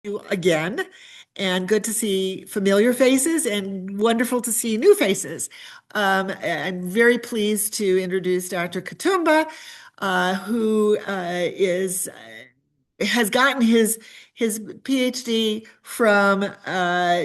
you again, and good to see familiar faces and wonderful to see new faces. I'm very pleased to introduce Dr. Katumba, who has gotten his PhD from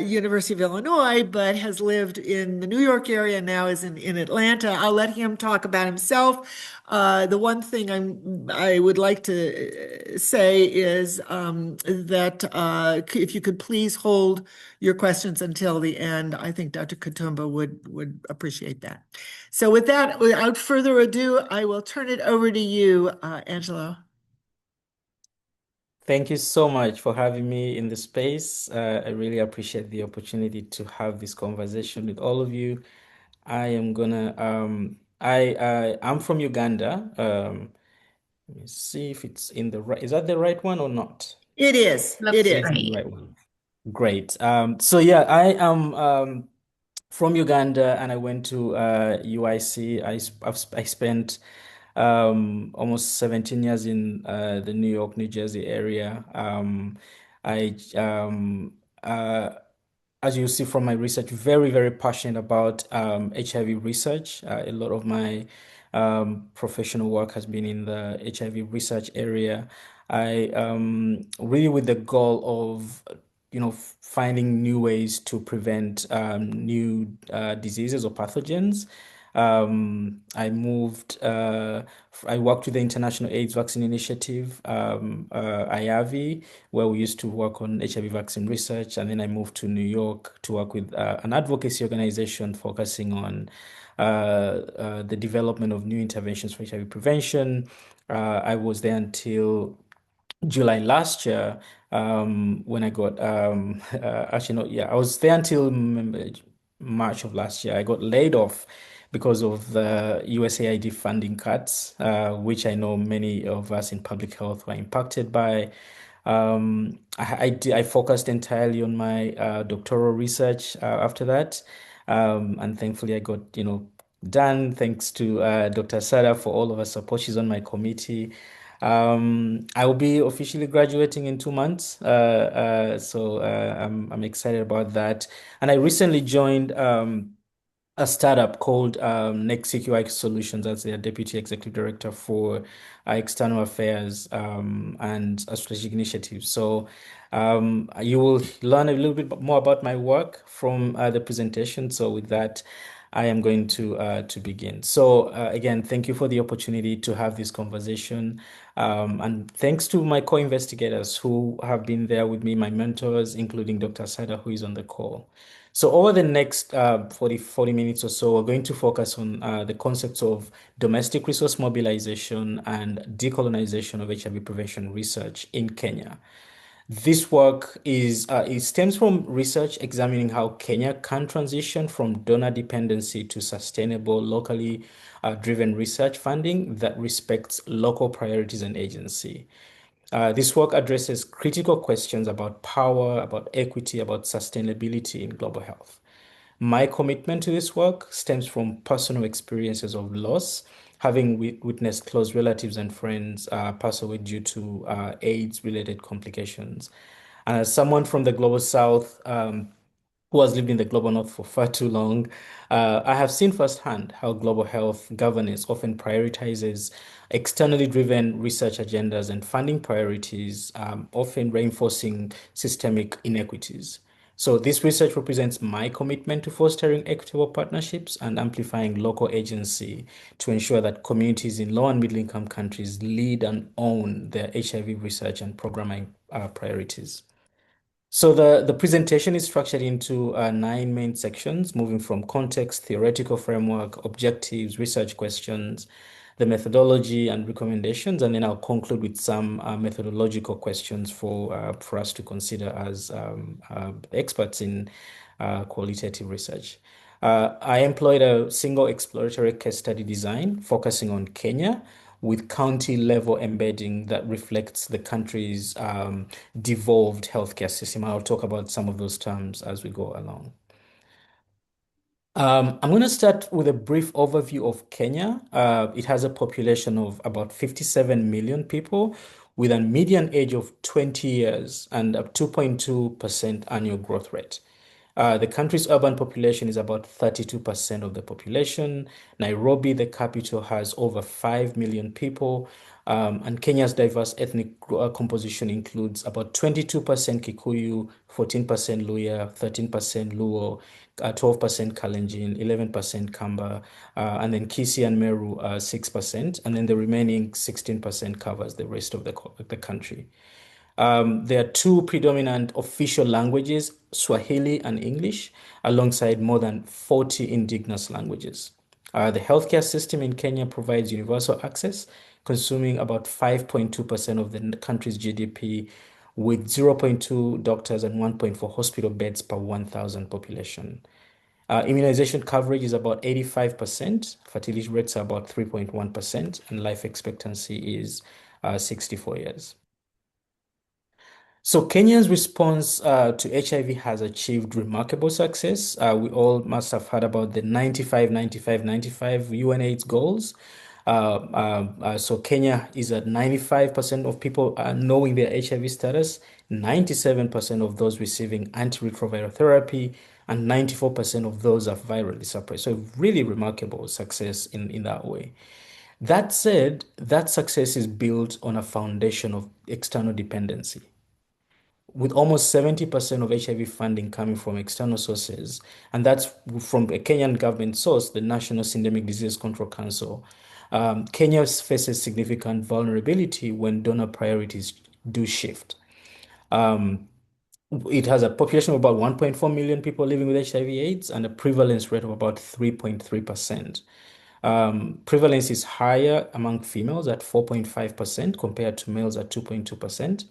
University of Illinois, but has lived in the New York area and now is in Atlanta. I'll let him talk about himself. The one thing I would like to say is that if you could please hold your questions until the end, I think Dr. Katumba would appreciate that. So with that, without further ado, I will turn it over to you, Angelo. Thank you so much for having me in the space. I really appreciate the opportunity to have this conversation with all of you. I am gonna I'm from Uganda. Let me see if it's in the right, is that the right one or not? It is. It Looks It is is. in the great. right one. Great. So yeah, I am from Uganda and I went to UIC. I spent almost 17 years in the New York, New Jersey area. I as you see from my research, very, very passionate about HIV research. A lot of my professional work has been in the HIV research area. I really with the goal of, finding new ways to prevent new diseases or pathogens. I moved, I worked with the International AIDS Vaccine Initiative, IAVI, where we used to work on HIV vaccine research. And then I moved to New York to work with an advocacy organization focusing on the development of new interventions for HIV prevention. I was there until July last year, when I got actually no, yeah, I was there until March of last year. I got laid off because of the USAID funding cuts, which I know many of us in public health were impacted by. I focused entirely on my doctoral research after that, and thankfully I got done thanks to Dr. Sada for all of her support. She's on my committee. I will be officially graduating in 2 months, so I'm excited about that. And I recently joined a startup called Next CQI Solutions as their deputy executive director for external affairs and strategic initiatives. So you will learn a little bit more about my work from the presentation. So with that, I am going to begin. So again, thank you for the opportunity to have this conversation. And thanks to my co-investigators who have been there with me, my mentors, including Dr. Sada, who is on the call. So over the next 40 minutes or so, we're going to focus on the concepts of domestic resource mobilization and decolonization of HIV prevention research in Kenya. This work it stems from research examining how Kenya can transition from donor dependency to sustainable, locally driven research funding that respects local priorities and agency. This work addresses critical questions about power, about equity, about sustainability in global health. My commitment to this work stems from personal experiences of loss, having witnessed close relatives and friends pass away due to AIDS-related complications. And as someone from the global south, who has lived in the global north for far too long, I have seen firsthand how global health governance often prioritizes externally driven research agendas and funding priorities, often reinforcing systemic inequities. So, this research represents my commitment to fostering equitable partnerships and amplifying local agency to ensure that communities in low and middle income countries lead and own their HIV research and programming priorities. So the presentation is structured into nine main sections, moving from context, theoretical framework, objectives, research questions, the methodology and recommendations, and then I'll conclude with some methodological questions for us to consider as experts in qualitative research. I employed a single exploratory case study design focusing on Kenya with county level embedding that reflects the country's devolved healthcare system. I'll talk about some of those terms as we go along. I'm going to start with a brief overview of Kenya. It has a population of about 57 million people with a median age of 20 years and a 2.2% annual growth rate. The country's urban population is about 32% of the population. Nairobi, the capital, has over 5 million people. And Kenya's diverse ethnic composition includes about 22% Kikuyu, 14% Luya, 13% Luo, 12% Kalenjin, 11% Kamba, and then Kisii and Meru 6%, and then the remaining 16% covers the rest of the country. There are two predominant official languages, Swahili and English, alongside more than 40 indigenous languages. The healthcare system in Kenya provides universal access, consuming about 5.2% of the country's GDP, with zero point 0.2 doctors and 1.4 hospital beds per 1,000 population. Immunization coverage is about 85%, fertility rates are about 3.1%, and life expectancy is 64 years. So Kenya's response to HIV has achieved remarkable success. We all must have heard about the 95, 95, 95 UNAIDS goals. So Kenya is at 95% of people knowing their HIV status, 97% of those receiving antiretroviral therapy, and 94% of those are virally suppressed. So really remarkable success in that way. That said, that success is built on a foundation of external dependency with almost 70% of HIV funding coming from external sources, and that's from a Kenyan government source, the National Syndemic Disease Control Council. Kenya faces significant vulnerability when donor priorities do shift. It has a population of about 1.4 million people living with HIV/AIDS and a prevalence rate of about 3.3%. Prevalence is higher among females at 4.5% compared to males at 2.2%.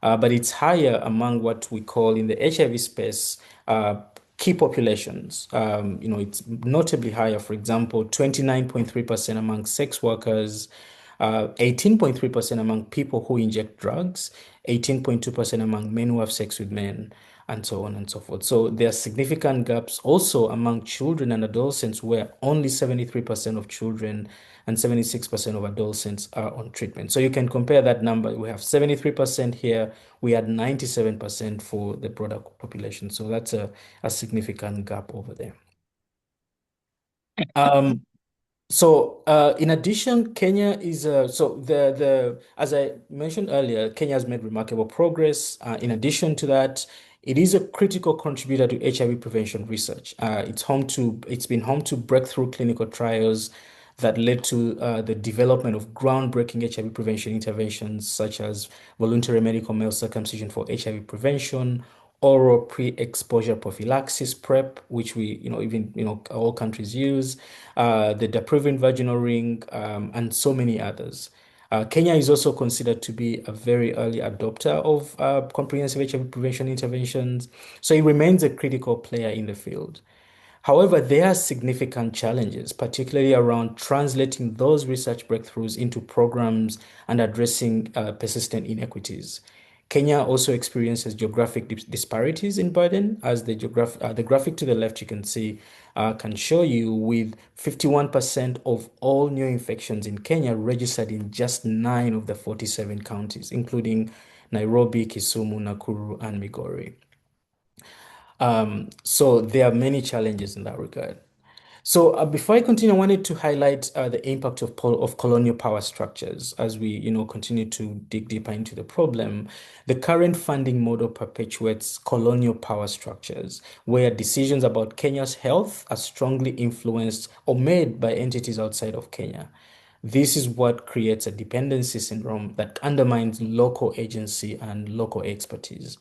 But it's higher among what we call in the HIV space key populations. It's notably higher, for example, 29.3% among sex workers, 18.3% among people who inject drugs, 18.2% among men who have sex with men, and so on and so forth. So there are significant gaps also among children and adolescents, where only 73% of children and 76% of adolescents are on treatment. So you can compare that number. We have 73% here. We had 97% for the broader population. So that's a significant gap over there. In addition, Kenya is as I mentioned earlier, Kenya has made remarkable progress. In addition to that, it is a critical contributor to HIV prevention research. It's been home to breakthrough clinical trials that led to the development of groundbreaking HIV prevention interventions, such as voluntary medical male circumcision for HIV prevention, oral pre-exposure prophylaxis PrEP, which all countries use, the depriving vaginal ring, and so many others. Kenya is also considered to be a very early adopter of comprehensive HIV prevention interventions, so it remains a critical player in the field. However, there are significant challenges, particularly around translating those research breakthroughs into programs and addressing persistent inequities. Kenya also experiences geographic disparities in burden, as the graphic to the left you can see can show you, with 51% of all new infections in Kenya registered in just 9 of the 47 counties, including Nairobi, Kisumu, Nakuru, and Migori. So there are many challenges in that regard. So before I continue, I wanted to highlight the impact of colonial power structures as we, continue to dig deeper into the problem. The current funding model perpetuates colonial power structures, where decisions about Kenya's health are strongly influenced or made by entities outside of Kenya. This is what creates a dependency syndrome that undermines local agency and local expertise.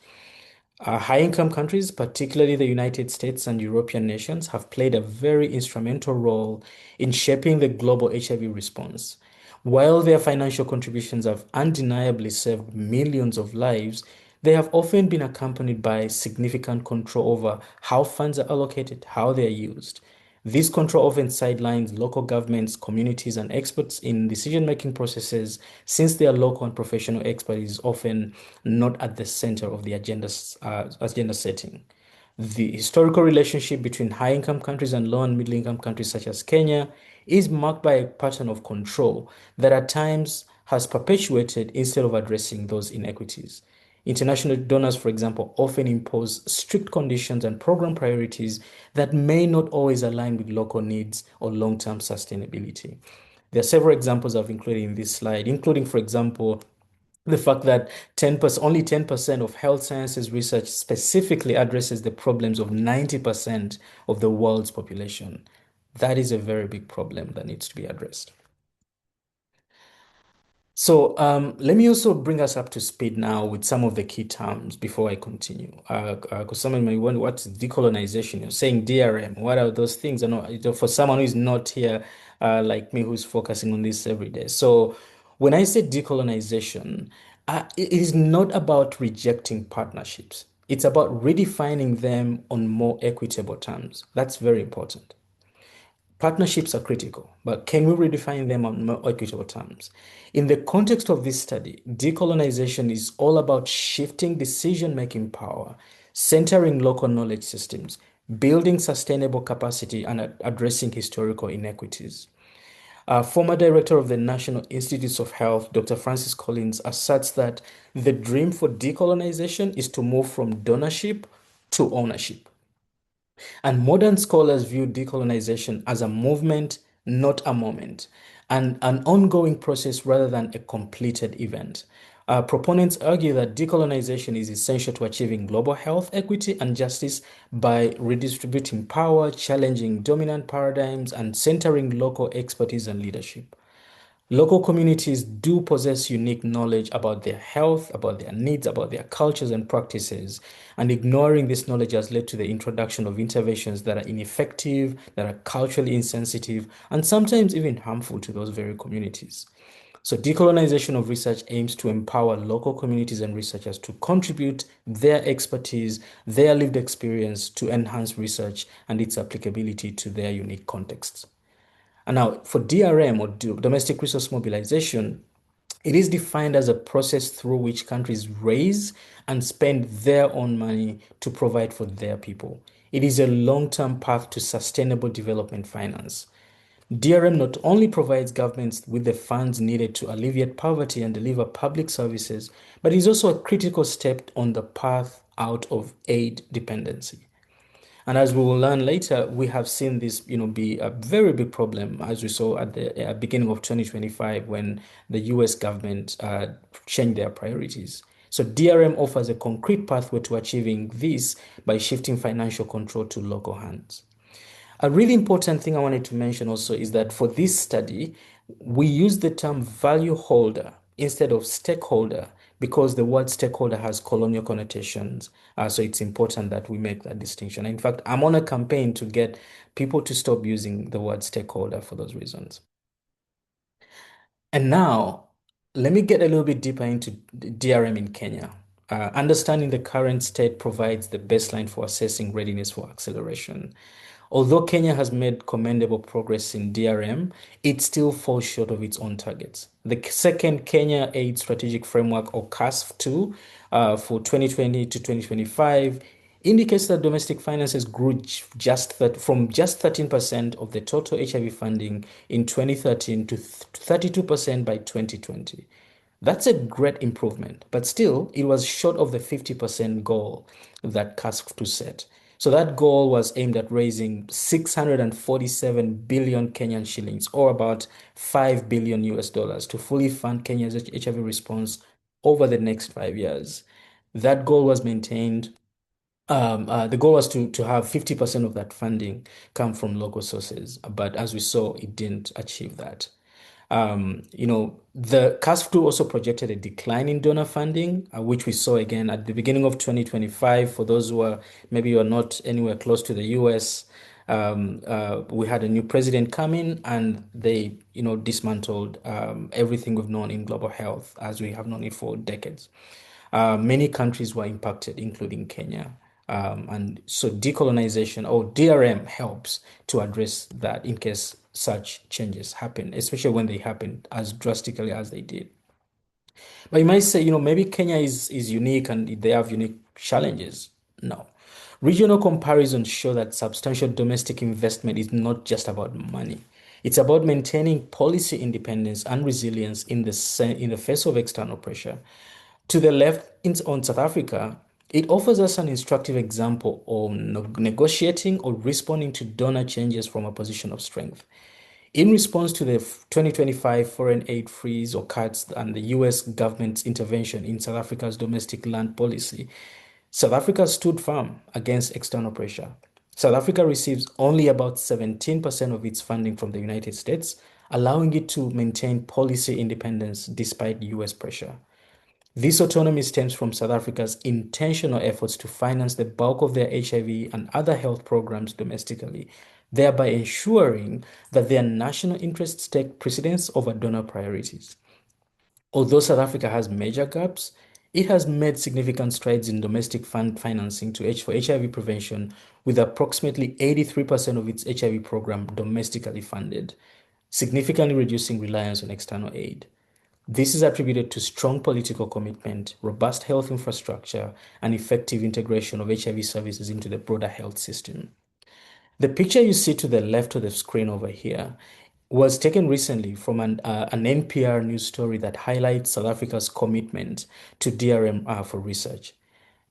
High-income countries, particularly the United States and European nations, have played a very instrumental role in shaping the global HIV response. While their financial contributions have undeniably saved millions of lives, they have often been accompanied by significant control over how funds are allocated, how they are used. This control often sidelines local governments, communities, and experts in decision-making processes, since their local and professional expertise is often not at the center of the agenda setting. The historical relationship between high-income countries and low and middle-income countries such as Kenya is marked by a pattern of control that at times has perpetuated instead of addressing those inequities. International donors, for example, often impose strict conditions and program priorities that may not always align with local needs or long-term sustainability. There are several examples I've included in this slide, including, for example, the fact that only 10% of health sciences research specifically addresses the problems of 90% of the world's population. That is a very big problem that needs to be addressed. So let me also bring us up to speed now with some of the key terms before I continue. Because someone may wonder, what's decolonization? You're saying DRM. What are those things? I know for someone who's not here, like me, who's focusing on this every day. So when I say decolonization, it is not about rejecting partnerships. It's about redefining them on more equitable terms. That's very important. Partnerships are critical, but can we redefine them on more equitable terms? In the context of this study, decolonization is all about shifting decision-making power, centering local knowledge systems, building sustainable capacity, and addressing historical inequities. Former director of the National Institutes of Health, Dr. Francis Collins, asserts that the dream for decolonization is to move from donorship to ownership. And modern scholars view decolonization as a movement, not a moment, and an ongoing process rather than a completed event. Proponents argue that decolonization is essential to achieving global health equity and justice by redistributing power, challenging dominant paradigms, and centering local expertise and leadership. Local communities do possess unique knowledge about their health, about their needs, about their cultures and practices, and ignoring this knowledge has led to the introduction of interventions that are ineffective, that are culturally insensitive, and sometimes even harmful to those very communities. So, decolonization of research aims to empower local communities and researchers to contribute their expertise, their lived experience to enhance research and its applicability to their unique contexts. And now, for DRM or Domestic Resource Mobilization, it is defined as a process through which countries raise and spend their own money to provide for their people. It is a long-term path to sustainable development finance. DRM not only provides governments with the funds needed to alleviate poverty and deliver public services, but is also a critical step on the path out of aid dependency. And as we will learn later, we have seen this, be a very big problem, as we saw at the beginning of 2025 when the US government changed their priorities. So DRM offers a concrete pathway to achieving this by shifting financial control to local hands. A really important thing I wanted to mention also is that for this study, we use the term value holder instead of stakeholder because the word stakeholder has colonial connotations. So it's important that we make that distinction. In fact, I'm on a campaign to get people to stop using the word stakeholder for those reasons. And now, let me get a little bit deeper into DRM in Kenya. Understanding the current state provides the baseline for assessing readiness for acceleration. Although Kenya has made commendable progress in DRM, it still falls short of its own targets. The second Kenya Aid Strategic Framework, or CASF2, for 2020 to 2025, indicates that domestic finances grew from just 13% of the total HIV funding in 2013 to 32% by 2020. That's a great improvement, but still, it was short of the 50% goal that CASF2 set. So that goal was aimed at raising 647 billion Kenyan shillings, or about 5 billion US dollars, to fully fund Kenya's HIV response over the next 5 years. That goal was maintained. The goal was to have 50% of that funding come from local sources, but as we saw, it didn't achieve that. The CASF2 also projected a decline in donor funding, which we saw again at the beginning of 2025. For those who are maybe you are not anywhere close to the US, we had a new president come in and they, dismantled everything we've known in global health as we have known it for decades. Many countries were impacted, including Kenya. And so decolonization or DRM helps to address that in case such changes happen, especially when they happen as drastically as they did. But you might say, maybe Kenya is unique and they have unique challenges. No. Regional comparisons show that substantial domestic investment is not just about money. It's about maintaining policy independence and resilience in the face of external pressure. To the left, on South Africa, it offers us an instructive example of negotiating or responding to donor changes from a position of strength. In response to the 2025 foreign aid freeze or cuts and the US government's intervention in South Africa's domestic land policy, South Africa stood firm against external pressure. South Africa receives only about 17% of its funding from the United States, allowing it to maintain policy independence despite US pressure. This autonomy stems from South Africa's intentional efforts to finance the bulk of their HIV and other health programs domestically, thereby ensuring that their national interests take precedence over donor priorities. Although South Africa has major gaps, it has made significant strides in domestic fund financing for HIV prevention, with approximately 83% of its HIV program domestically funded, significantly reducing reliance on external aid. This is attributed to strong political commitment, robust health infrastructure, and effective integration of HIV services into the broader health system. The picture you see to the left of the screen over here was taken recently from an NPR news story that highlights South Africa's commitment to DRM for research.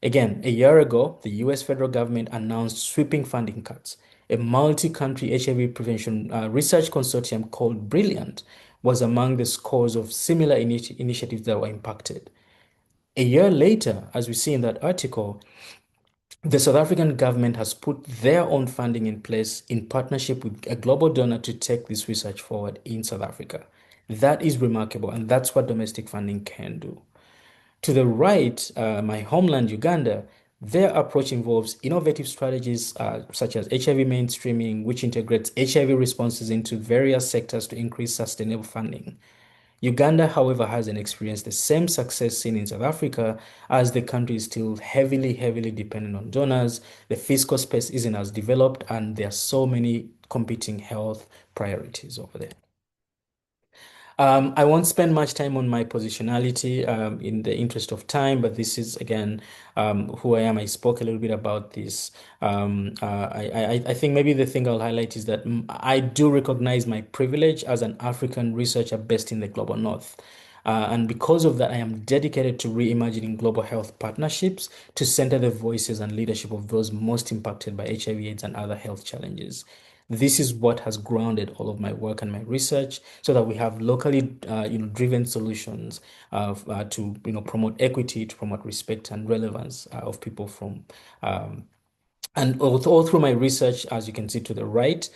Again, a year ago, the US federal government announced sweeping funding cuts. A multi-country HIV prevention research consortium called Brilliant was among the scores of similar initiatives that were impacted. A year later, as we see in that article, the South African government has put their own funding in place in partnership with a global donor to take this research forward in South Africa. That is remarkable, and that's what domestic funding can do. To the right, my homeland, Uganda, their approach involves innovative strategies such as HIV mainstreaming, which integrates HIV responses into various sectors to increase sustainable funding. Uganda, however, hasn't experienced the same success seen in South Africa, as the country is still heavily dependent on donors. The fiscal space isn't as developed, and there are so many competing health priorities over there. I won't spend much time on my positionality in the interest of time, but this is again who I am. I spoke a little bit about this. I think maybe the thing I'll highlight is that I do recognize my privilege as an African researcher based in the global north. And because of that, I am dedicated to reimagining global health partnerships to center the voices and leadership of those most impacted by HIV/AIDS and other health challenges. This is what has grounded all of my work and my research, so that we have locally, driven solutions to, promote equity, to promote respect and relevance of people from and all through my research, as you can see to the right,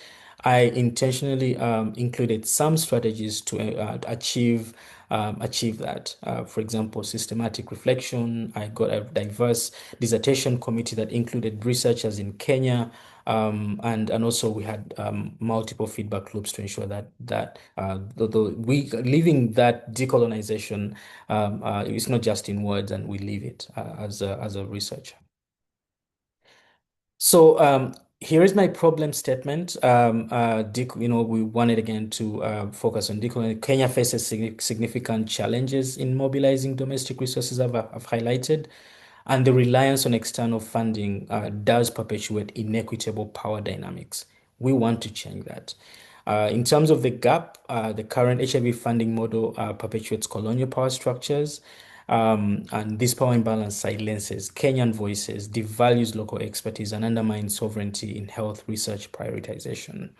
I intentionally included some strategies to achieve that. For example, systematic reflection. I got a diverse dissertation committee that included researchers in Kenya, and also we had multiple feedback loops to ensure that we living that decolonization is not just in words, and we live it as a researcher. So here is my problem statement. We wanted again to focus on decolonization. Kenya faces significant challenges in mobilizing domestic resources, I've highlighted, and the reliance on external funding does perpetuate inequitable power dynamics. We want to change that. In terms of the gap, the current HIV funding model perpetuates colonial power structures. And this power imbalance silences Kenyan voices, devalues local expertise, and undermines sovereignty in health research prioritization.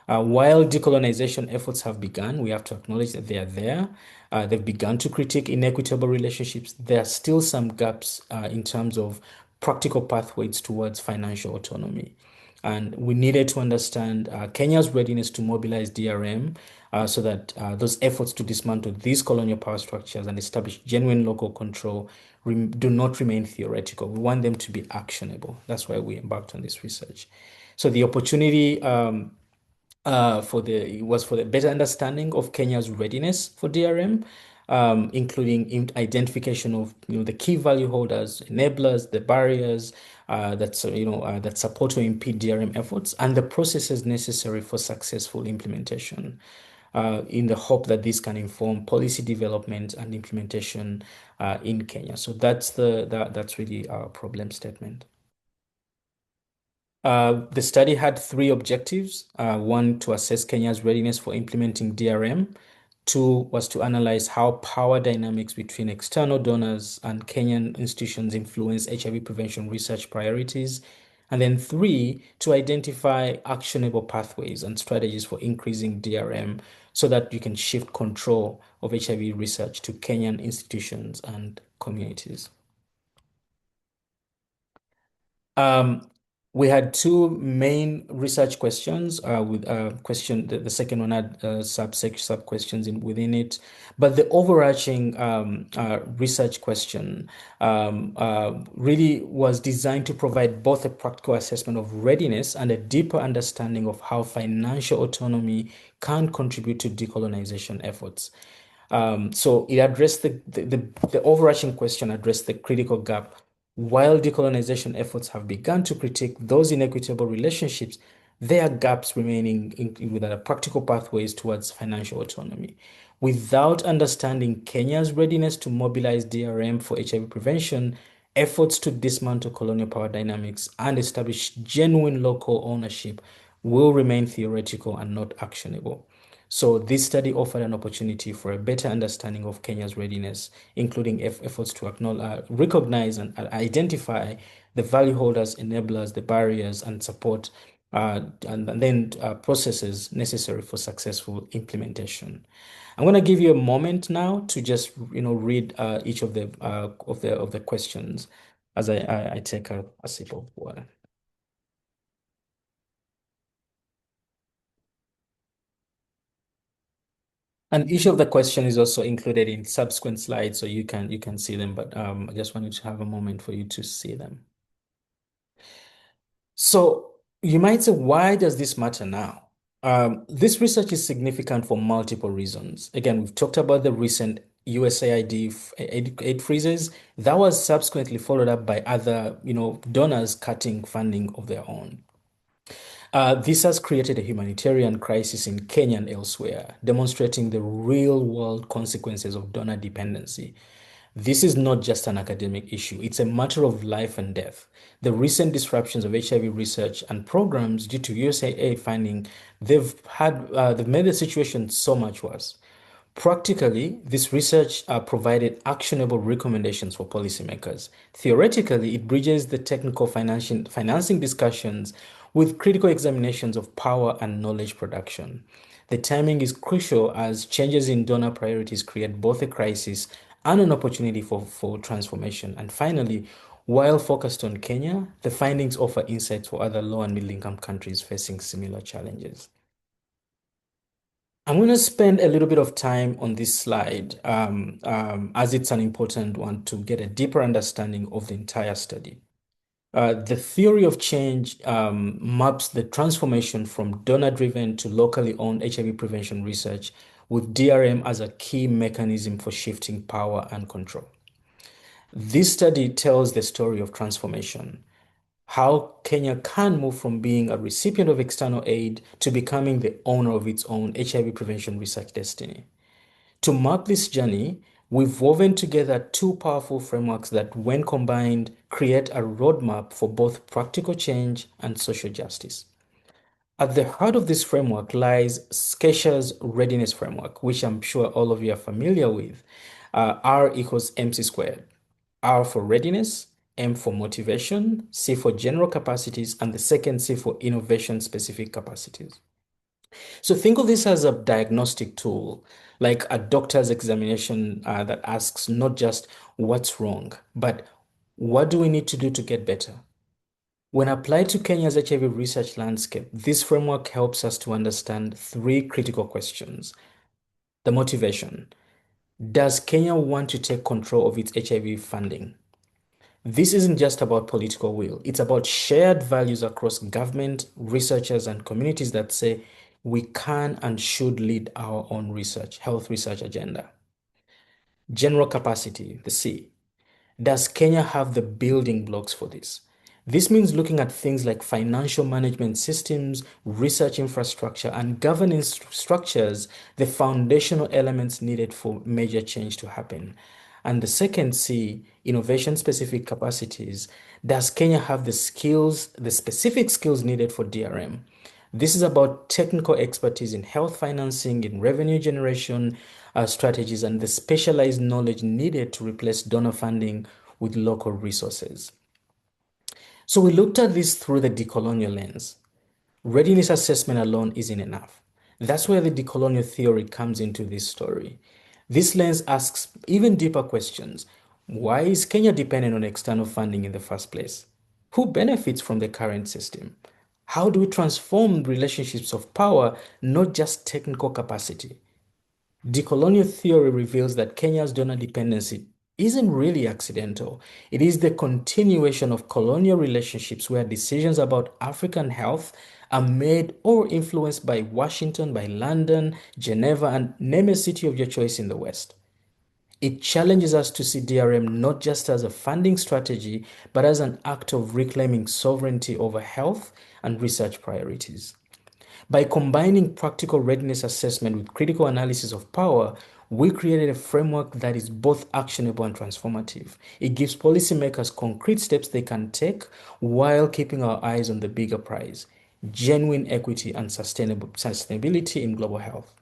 While decolonization efforts have begun, we have to acknowledge that they are there. They've begun to critique inequitable relationships. There are still some gaps in terms of practical pathways towards financial autonomy. And we needed to understand Kenya's readiness to mobilize DRM so that those efforts to dismantle these colonial power structures and establish genuine local control do not remain theoretical. We want them to be actionable. That's why we embarked on this research. So the opportunity was for the better understanding of Kenya's readiness for DRM, including identification of the key value holders, enablers, the barriers that support or impede DRM efforts, and the processes necessary for successful implementation. In the hope that this can inform policy development and implementation in Kenya. So that's really our problem statement. The study had three objectives. One, to assess Kenya's readiness for implementing DRM. Two was to analyze how power dynamics between external donors and Kenyan institutions influence HIV prevention research priorities. And then three, to identify actionable pathways and strategies for increasing DRM so that you can shift control of HIV research to Kenyan institutions and communities. Um, we had two main research questions with the second one had sub questions within it, but the overarching research question really was designed to provide both a practical assessment of readiness and a deeper understanding of how financial autonomy can contribute to decolonization efforts. So it addressed the overarching question addressed the critical gap. While decolonization efforts have begun to critique those inequitable relationships, there are gaps remaining with practical pathways towards financial autonomy. Without understanding Kenya's readiness to mobilize DRM for HIV prevention, efforts to dismantle colonial power dynamics and establish genuine local ownership will remain theoretical and not actionable. So this study offered an opportunity for a better understanding of Kenya's readiness, including efforts to acknowledge, recognize and identify the value holders, enablers, the barriers, and support, and then processes necessary for successful implementation. I'm going to give you a moment now to just read each of the questions as I take a sip of water. And each of the question is also included in subsequent slides, so you can see them. But I just wanted to have a moment for you to see them. So you might say, why does this matter now? This research is significant for multiple reasons. Again, we've talked about the recent USAID aid freezes. That was subsequently followed up by other, donors cutting funding of their own. This has created a humanitarian crisis in Kenya and elsewhere, demonstrating the real-world consequences of donor dependency. This is not just an academic issue, it's a matter of life and death. The recent disruptions of HIV research and programs due to USAID funding, they've made the situation so much worse. Practically, this research provided actionable recommendations for policymakers. Theoretically, it bridges the technical financing discussions with critical examinations of power and knowledge production. The timing is crucial as changes in donor priorities create both a crisis and an opportunity for transformation. And finally, while focused on Kenya, the findings offer insights for other low and middle income countries facing similar challenges. I'm going to spend a little bit of time on this slide as it's an important one to get a deeper understanding of the entire study. The theory of change maps the transformation from donor-driven to locally owned HIV prevention research with DRM as a key mechanism for shifting power and control. This study tells the story of transformation, how Kenya can move from being a recipient of external aid to becoming the owner of its own HIV prevention research destiny. To map this journey, we've woven together two powerful frameworks that, when combined, create a roadmap for both practical change and social justice. At the heart of this framework lies CIRA's readiness framework, which I'm sure all of you are familiar with. R equals MC squared. R for readiness, M for motivation, C for general capacities, and the second C for innovation-specific capacities. So think of this as a diagnostic tool, like a doctor's examination that asks not just what's wrong, but what do we need to do to get better? When applied to Kenya's HIV research landscape, this framework helps us to understand three critical questions. The motivation. Does Kenya want to take control of its HIV funding? This isn't just about political will. It's about shared values across government, researchers, and communities that say we can and should lead our own research, health research agenda. General capacity, the C. Does Kenya have the building blocks for this? This means looking at things like financial management systems, research infrastructure, and governance structures, the foundational elements needed for major change to happen. And the second C, innovation-specific capacities. Does Kenya have the skills, the specific skills needed for DRM? This is about technical expertise in health financing, in revenue generation strategies, and the specialized knowledge needed to replace donor funding with local resources. So we looked at this through the decolonial lens. Readiness assessment alone isn't enough. That's where the decolonial theory comes into this story. This lens asks even deeper questions. Why is Kenya dependent on external funding in the first place? Who benefits from the current system? How do we transform relationships of power, not just technical capacity? Decolonial theory reveals that Kenya's donor dependency isn't really accidental. It is the continuation of colonial relationships where decisions about African health are made or influenced by Washington, by London, Geneva, and name a city of your choice in the West. It challenges us to see DRM not just as a funding strategy, but as an act of reclaiming sovereignty over health and research priorities. By combining practical readiness assessment with critical analysis of power, we created a framework that is both actionable and transformative. It gives policymakers concrete steps they can take while keeping our eyes on the bigger prize, genuine equity and sustainability in global health.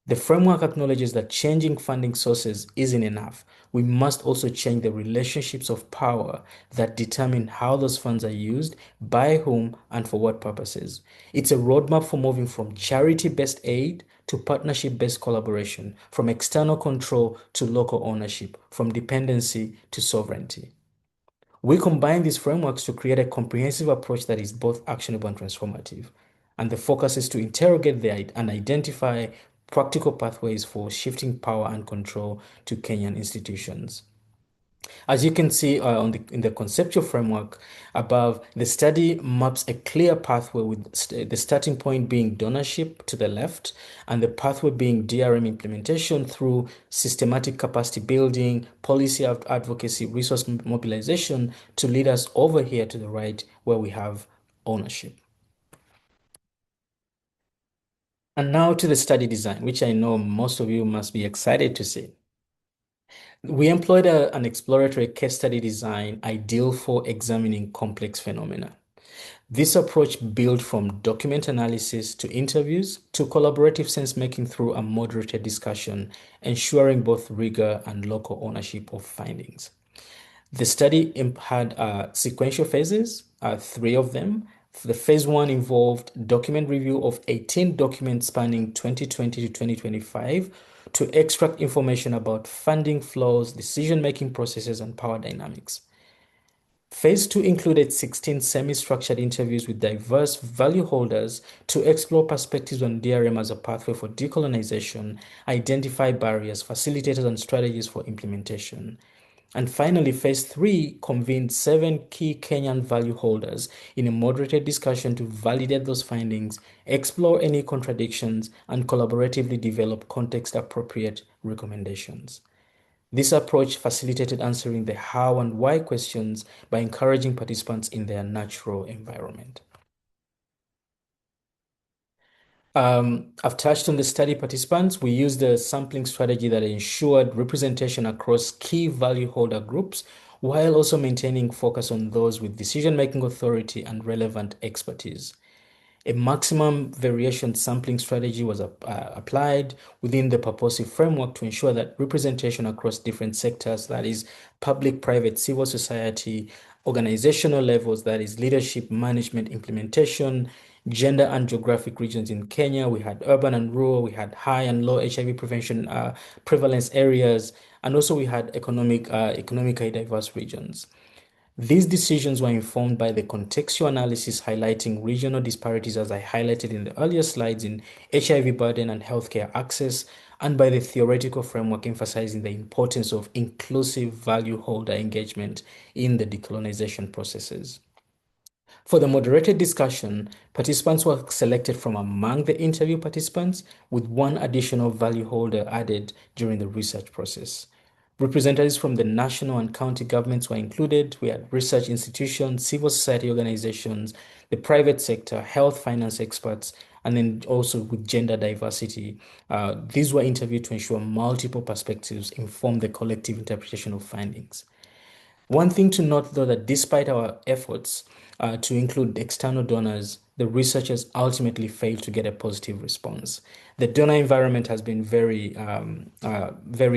The framework acknowledges that changing funding sources isn't enough. We must also change the relationships of power that determine how those funds are used, by whom, and for what purposes. It's a roadmap for moving from charity-based aid to partnership-based collaboration, from external control to local ownership, from dependency to sovereignty. We combine these frameworks to create a comprehensive approach that is both actionable and transformative. And the focus is to interrogate and identify practical pathways for shifting power and control to Kenyan institutions. As you can see in the conceptual framework above, the study maps a clear pathway with the starting point being donorship to the left and the pathway being DRM implementation through systematic capacity building, policy advocacy, resource mobilization to lead us over here to the right where we have ownership. And now to the study design, which I know most of you must be excited to see. We employed an exploratory case study design ideal for examining complex phenomena. This approach built from document analysis to interviews to collaborative sense making through a moderated discussion, ensuring both rigor and local ownership of findings. The study had sequential phases, three of them. The phase one involved document review of 18 documents spanning 2020 to 2025 to extract information about funding flows, decision-making processes, and power dynamics. Phase two included 16 semi-structured interviews with diverse value holders to explore perspectives on DRM as a pathway for decolonization, identify barriers, facilitators, and strategies for implementation. And finally, phase three convened 7 key Kenyan value holders in a moderated discussion to validate those findings, explore any contradictions, and collaboratively develop context-appropriate recommendations. This approach facilitated answering the how and why questions by encouraging participants in their natural environment. I've touched on the study participants. We used a sampling strategy that ensured representation across key value holder groups while also maintaining focus on those with decision-making authority and relevant expertise. A maximum variation sampling strategy was applied within the purposive framework to ensure that representation across different sectors, that is public, private, civil society, organizational levels, that is leadership, management, implementation, gender and geographic regions in Kenya. We had urban and rural, we had high and low HIV prevention prevalence areas, and also we had economically diverse regions. These decisions were informed by the contextual analysis highlighting regional disparities, as I highlighted in the earlier slides, in HIV burden and healthcare access, and by the theoretical framework emphasizing the importance of inclusive value holder engagement in the decolonization processes. For the moderated discussion, participants were selected from among the interview participants, with one additional value holder added during the research process. Representatives from the national and county governments were included. We had research institutions, civil society organizations, the private sector, health finance experts, and then also with gender diversity. These were interviewed to ensure multiple perspectives inform the collective interpretation of findings. One thing to note, though, that despite our efforts to include external donors, the researchers ultimately failed to get a positive response. The donor environment has been very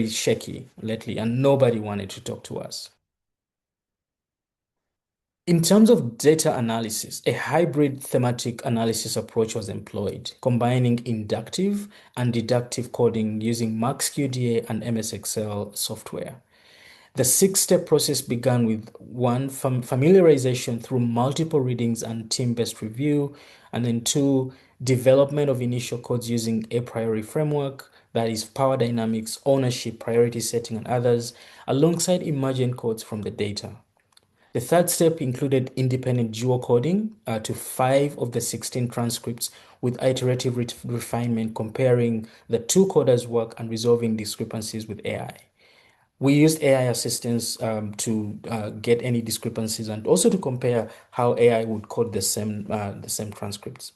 shaky lately, and nobody wanted to talk to us. In terms of data analysis, a hybrid thematic analysis approach was employed, combining inductive and deductive coding using MaxQDA and MS Excel software. The six-step process began with one, familiarization through multiple readings and team-based review, and then two, development of initial codes using a priori framework, that is power dynamics, ownership, priority setting, and others, alongside emergent codes from the data. The third step included independent geocoding to 5 of the 16 transcripts with iterative refinement, comparing the two coders' work and resolving discrepancies with AI. We used AI assistance to get any discrepancies and also to compare how AI would code the same transcripts.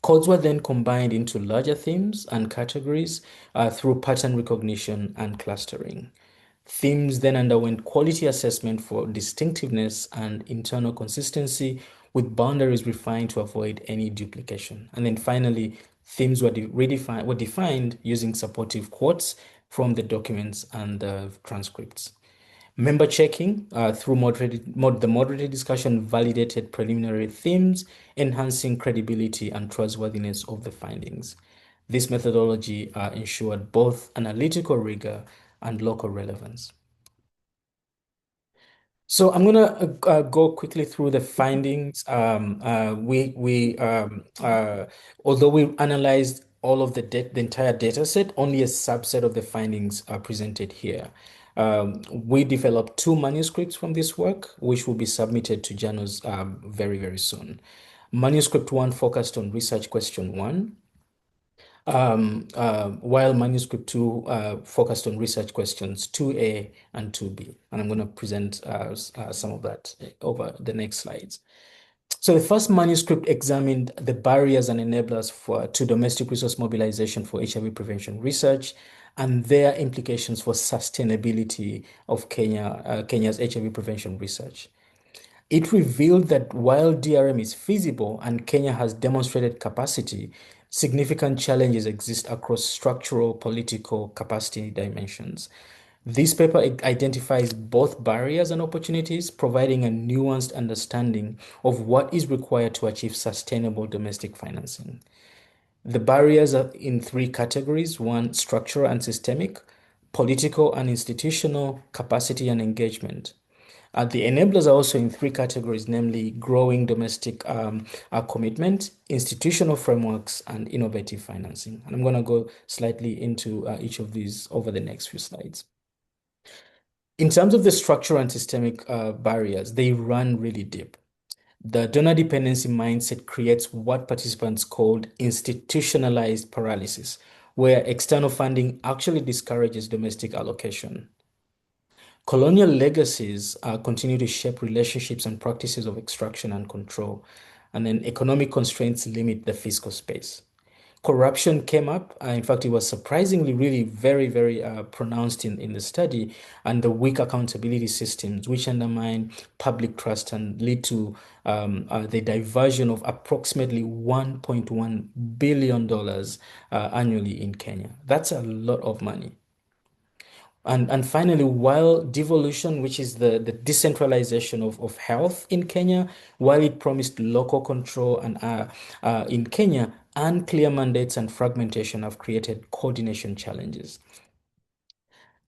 Codes were then combined into larger themes and categories through pattern recognition and clustering. Themes then underwent quality assessment for distinctiveness and internal consistency, with boundaries refined to avoid any duplication. And then finally, themes were defined using supportive quotes from the documents and the transcripts. Member checking through the moderated discussion validated preliminary themes, enhancing credibility and trustworthiness of the findings. This methodology ensured both analytical rigor and local relevance. So I'm gonna go quickly through the findings. Although we analyzed all of the entire data set, only a subset of the findings are presented here. We developed 2 manuscripts from this work, which will be submitted to journals very, very soon. Manuscript 1 focused on research question 1, while manuscript 2 focused on research questions 2A and 2B. And I'm going to present some of that over the next slides. So the first manuscript examined the barriers and enablers to domestic resource mobilization for HIV prevention research and their implications for sustainability of Kenya's HIV prevention research. It revealed that while DRM is feasible and Kenya has demonstrated capacity, significant challenges exist across structural, political, capacity dimensions. This paper identifies both barriers and opportunities, providing a nuanced understanding of what is required to achieve sustainable domestic financing. The barriers are in 3 categories: one, structural and systemic; political and institutional; capacity and engagement. The enablers are also in 3 categories, namely growing domestic commitment, institutional frameworks, and innovative financing. And I'm going to go slightly into each of these over the next few slides. In terms of the structural and systemic barriers, they run really deep. The donor dependency mindset creates what participants called institutionalized paralysis, where external funding actually discourages domestic allocation. Colonial legacies continue to shape relationships and practices of extraction and control, and then economic constraints limit the fiscal space. Corruption came up. In fact, it was surprisingly really very, very pronounced in the study, and the weak accountability systems, which undermine public trust and lead to the diversion of approximately $1.1 billion annually in Kenya. That's a lot of money. And finally, while devolution, which is the decentralization of health in Kenya, while it promised local control and in Kenya, unclear mandates and fragmentation have created coordination challenges.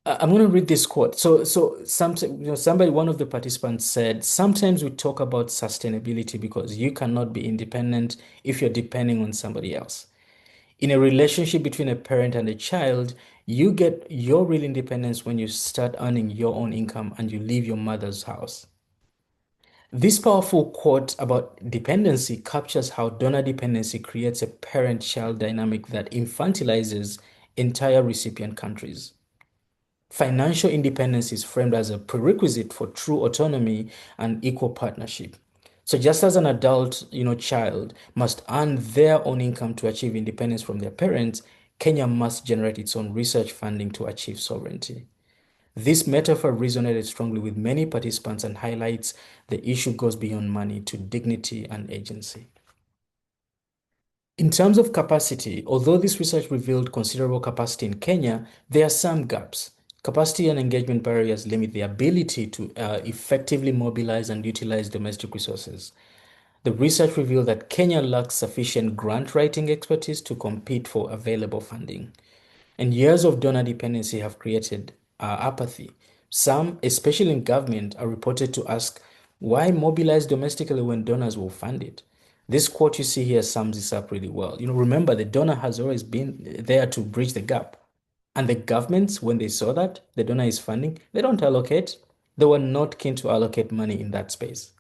I'm going to read this quote. One of the participants said, sometimes we talk about sustainability because you cannot be independent if you're depending on somebody else. In a relationship between a parent and a child, you get your real independence when you start earning your own income and you leave your mother's house. This powerful quote about dependency captures how donor dependency creates a parent-child dynamic that infantilizes entire recipient countries. Financial independence is framed as a prerequisite for true autonomy and equal partnership. So just as an adult, child must earn their own income to achieve independence from their parents, Kenya must generate its own research funding to achieve sovereignty. This metaphor resonated strongly with many participants and highlights the issue goes beyond money to dignity and agency. In terms of capacity, although this research revealed considerable capacity in Kenya, there are some gaps. Capacity and engagement barriers limit the ability to effectively mobilize and utilize domestic resources. The research revealed that Kenya lacks sufficient grant writing expertise to compete for available funding. And years of donor dependency have created apathy. Some, especially in government, are reported to ask, why mobilize domestically when donors will fund it? This quote you see here sums this up really well. Remember, the donor has always been there to bridge the gap. And the governments, when they saw that the donor is funding, they don't allocate. They were not keen to allocate money in that space.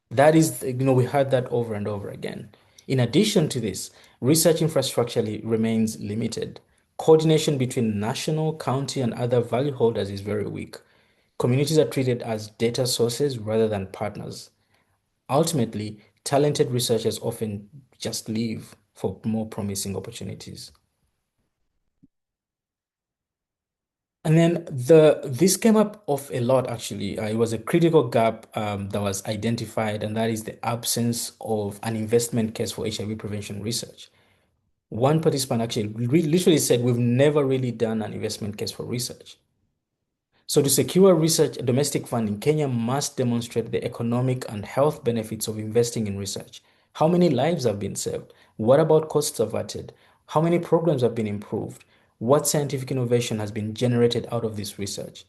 That is, we heard that over and over again. In addition to this, research infrastructure remains limited. Coordination between national, county, and other value holders is very weak. Communities are treated as data sources rather than partners. Ultimately, talented researchers often just leave for more promising opportunities. And then this came up of a lot actually. It was a critical gap that was identified, and that is the absence of an investment case for HIV prevention research. One participant actually literally said, "We've never really done an investment case for research." So to secure research domestic funding, Kenya must demonstrate the economic and health benefits of investing in research. How many lives have been saved? What about costs averted? How many programs have been improved? What scientific innovation has been generated out of this research?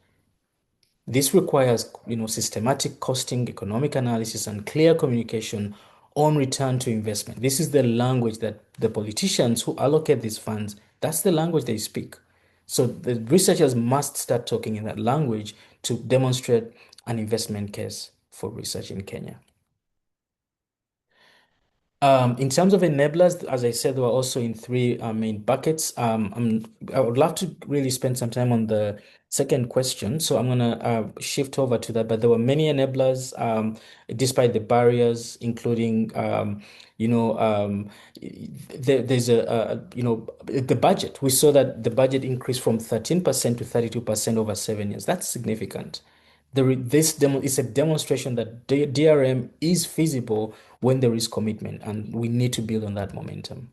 This requires, systematic costing, economic analysis, and clear communication on return to investment. This is the language that the politicians who allocate these funds, that's the language they speak. So the researchers must start talking in that language to demonstrate an investment case for research in Kenya. In terms of enablers, as I said, they were also in three main buckets. I would love to really spend some time on the second question, so I'm going to shift over to that. But there were many enablers, despite the barriers, including, there's the budget. We saw that the budget increased from 13% to 32% over 7 years. That's significant. This demo is a demonstration that DRM is feasible when there is commitment, and we need to build on that momentum.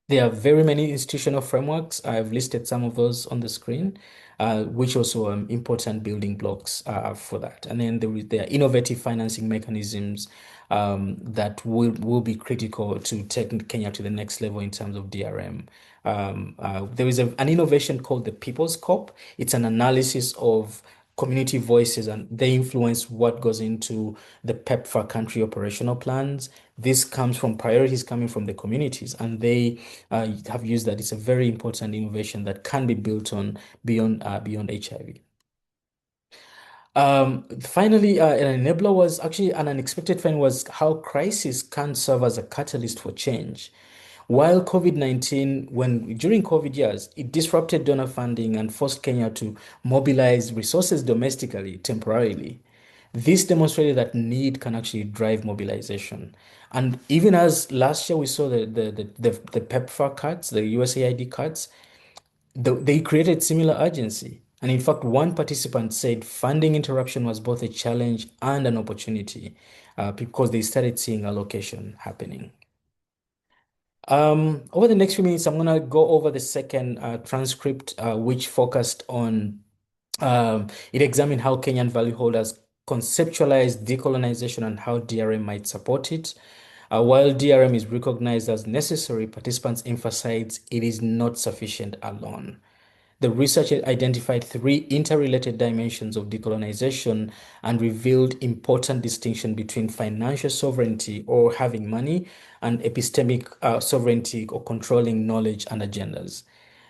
There are very many institutional frameworks. I've listed some of those on the screen, which also are important building blocks for that. And then there are innovative financing mechanisms that will be critical to take Kenya to the next level in terms of DRM. There is an innovation called the People's COP. It's an analysis of community voices, and they influence what goes into the PEPFAR country operational plans. This comes from priorities coming from the communities, and they have used that. It's a very important innovation that can be built on beyond HIV. Finally, an enabler was actually an unexpected find was how crisis can serve as a catalyst for change. While COVID-19, during COVID years, it disrupted donor funding and forced Kenya to mobilize resources domestically temporarily. This demonstrated that need can actually drive mobilization. And even as last year we saw the PEPFAR cuts, the USAID cuts, they created similar urgency. And in fact, one participant said funding interruption was both a challenge and an opportunity because they started seeing allocation happening. Over the next few minutes, I'm going to go over the second transcript, which focused on, it examined how Kenyan value holders conceptualize decolonization and how DRM might support it. While DRM is recognized as necessary, participants emphasize it is not sufficient alone. The research identified three interrelated dimensions of decolonization and revealed important distinction between financial sovereignty or having money and epistemic sovereignty or controlling knowledge and agendas.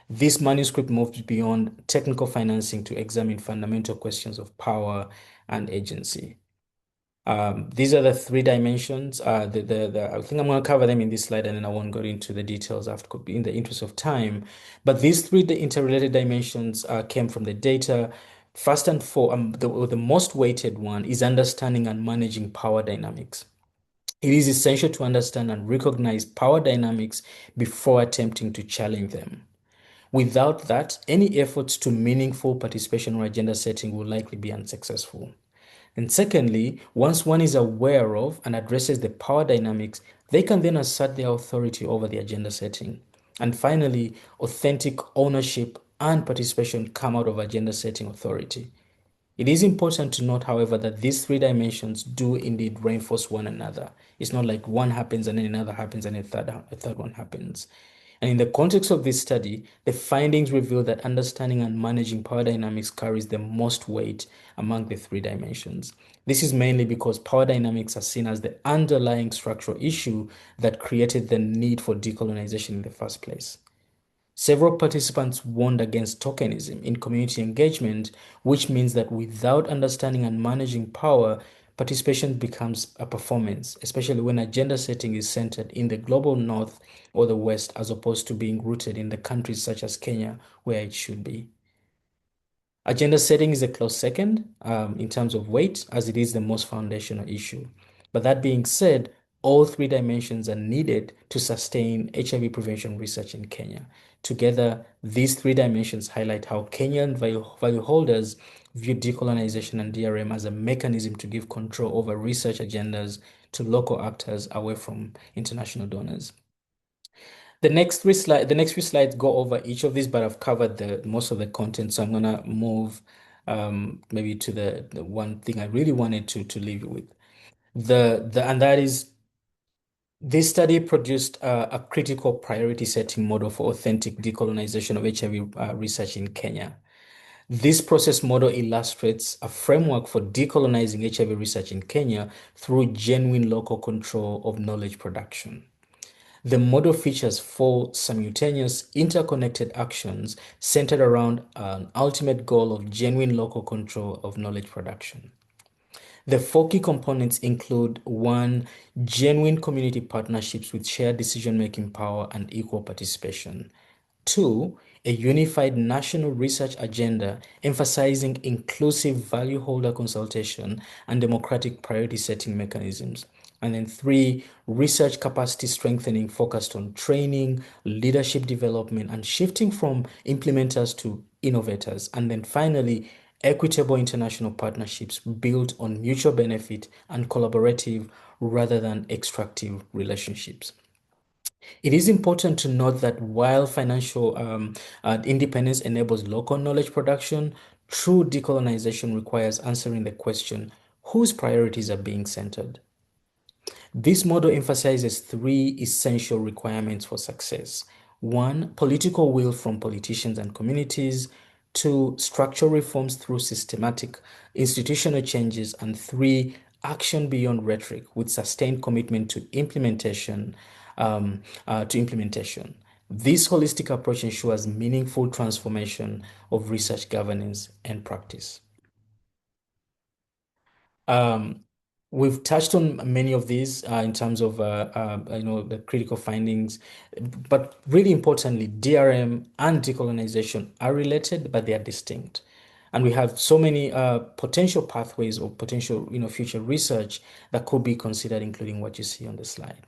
This manuscript moved beyond technical financing to examine fundamental questions of power and agency. These are the three dimensions. I think I'm going to cover them in this slide, and then I won't go into the details after, in the interest of time. But these three interrelated dimensions came from the data. First and for the most weighted one is understanding and managing power dynamics. It is essential to understand and recognize power dynamics before attempting to challenge them. Without that, any efforts to meaningful participation or agenda setting will likely be unsuccessful. And secondly, once one is aware of and addresses the power dynamics, they can then assert their authority over the agenda setting. And finally, authentic ownership and participation come out of agenda setting authority. It is important to note, however, that these three dimensions do indeed reinforce one another. It's not like one happens and then another happens and a third one happens. And in the context of this study, the findings reveal that understanding and managing power dynamics carries the most weight among the three dimensions. This is mainly because power dynamics are seen as the underlying structural issue that created the need for decolonization in the first place. Several participants warned against tokenism in community engagement, which means that without understanding and managing power, participation becomes a performance, especially when agenda setting is centered in the global north or the west, as opposed to being rooted in the countries such as Kenya, where it should be. Agenda setting is a close second in terms of weight, as it is the most foundational issue. But that being said, all three dimensions are needed to sustain HIV prevention research in Kenya. Together, these three dimensions highlight how Kenyan value holders view decolonization and DRM as a mechanism to give control over research agendas to local actors away from international donors. The next few slides go over each of these, but I've covered the most of the content, so I'm gonna move maybe to the one thing I really wanted to leave you with. And that is this study produced a critical priority setting model for authentic decolonization of HIV research in Kenya. This process model illustrates a framework for decolonizing HIV research in Kenya through genuine local control of knowledge production. The model features four simultaneous interconnected actions centered around an ultimate goal of genuine local control of knowledge production. The four key components include one, genuine community partnerships with shared decision-making power and equal participation. Two, a unified national research agenda emphasizing inclusive value holder consultation and democratic priority setting mechanisms. And then three, research capacity strengthening focused on training, leadership development, and shifting from implementers to innovators. And then finally, equitable international partnerships built on mutual benefit and collaborative rather than extractive relationships. It is important to note that while financial independence enables local knowledge production, true decolonization requires answering the question, whose priorities are being centered? This model emphasizes three essential requirements for success. One, political will from politicians and communities. Two, structural reforms through systematic institutional changes. And three, action beyond rhetoric with sustained commitment to implementation. This holistic approach ensures meaningful transformation of research governance and practice. Um, we've touched on many of these in terms of the critical findings, but really importantly, DRM and decolonization are related, but they are distinct. And we have so many potential pathways or potential future research that could be considered, including what you see on the slide.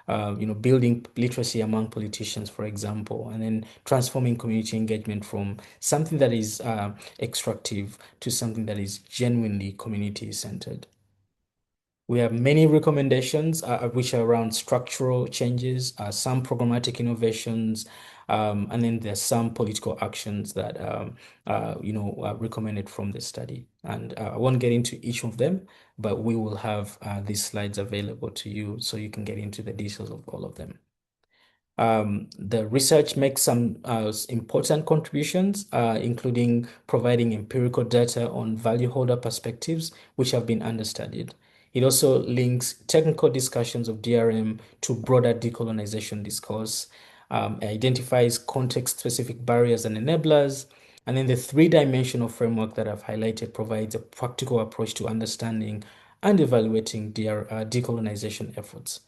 Building literacy among politicians, for example, and then transforming community engagement from something that is extractive to something that is genuinely community centered. We have many recommendations, which are around structural changes, some programmatic innovations, and then there's some political actions that are recommended from the study. And I won't get into each of them, but we will have these slides available to you so you can get into the details of all of them. The research makes some important contributions, including providing empirical data on value holder perspectives, which have been understudied. It also links technical discussions of DRM to broader decolonization discourse, identifies context-specific barriers and enablers, and then the three-dimensional framework that I've highlighted provides a practical approach to understanding and evaluating decolonization efforts.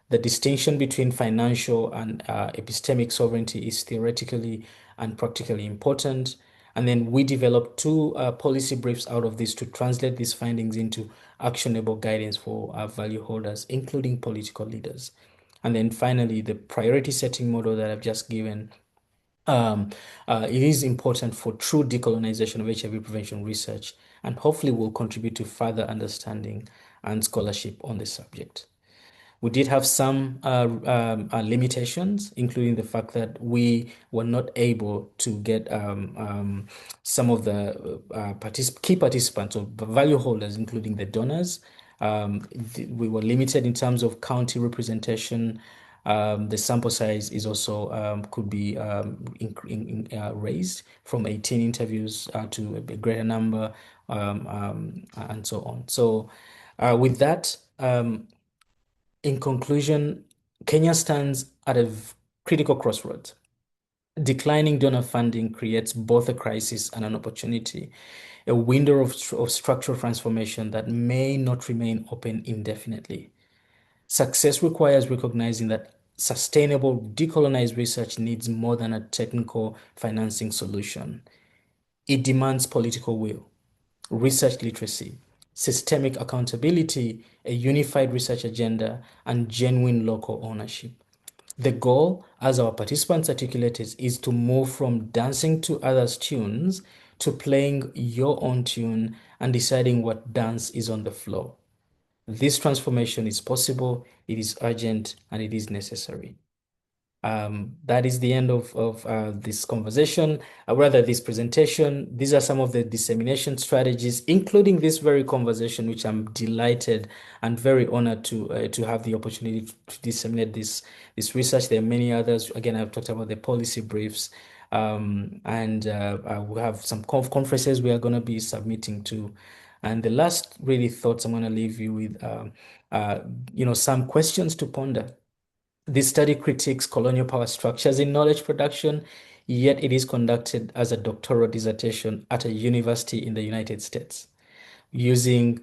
The distinction between financial and epistemic sovereignty is theoretically and practically important. And then we developed two policy briefs out of this to translate these findings into actionable guidance for our value holders, including political leaders. And then finally, the priority setting model that I've just given, it is important for true decolonization of HIV prevention research, and hopefully will contribute to further understanding and scholarship on the subject. We did have some limitations, including the fact that we were not able to get some of the key participants or value holders, including the donors. We were limited in terms of county representation. The sample size is also could be raised from 18 interviews to a greater number, and so on. So, with that, in conclusion, Kenya stands at a critical crossroads. Declining donor funding creates both a crisis and an opportunity, a window of structural transformation that may not remain open indefinitely. Success requires recognizing that sustainable decolonized research needs more than a technical financing solution. It demands political will, research literacy, systemic accountability, a unified research agenda, and genuine local ownership. The goal, as our participants articulated, is to move from dancing to others' tunes to playing your own tune and deciding what dance is on the floor. This transformation is possible, it is urgent, and it is necessary. That is the end of this conversation, rather this presentation. These are some of the dissemination strategies, including this very conversation, which I'm delighted and very honored to have the opportunity to disseminate this research. There are many others. Again, I've talked about the policy briefs, and we have some conferences we are going to be submitting to. And the last really thoughts I'm going to leave you with, some questions to ponder. This study critiques colonial power structures in knowledge production, yet it is conducted as a doctoral dissertation at a university in the United States using,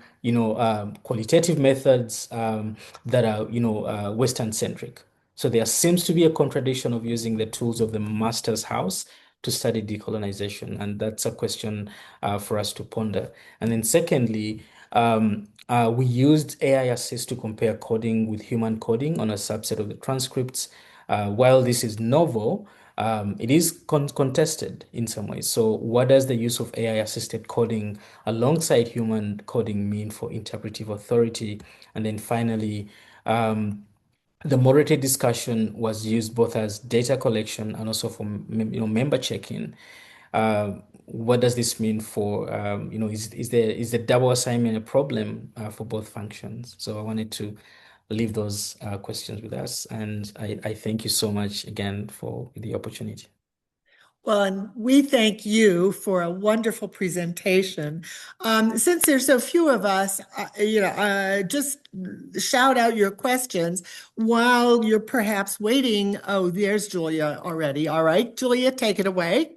qualitative methods that are, Western centric. So there seems to be a contradiction of using the tools of the master's house to study decolonization, and that's a question for us to ponder. And then secondly, we used AI assist to compare coding with human coding on a subset of the transcripts. While this is novel, it is contested in some ways. So, what does the use of AI assisted coding alongside human coding mean for interpretive authority? And then finally, the moderated discussion was used both as data collection and also for member check-in. What does this mean for is the double assignment a problem for both functions? So I wanted to leave those questions with us, and I thank you so much again for the opportunity. Well, and we thank you for a wonderful presentation. Since there's so few of us, just shout out your questions while you're perhaps waiting. Oh, there's Julia already. All right, Julia, take it away.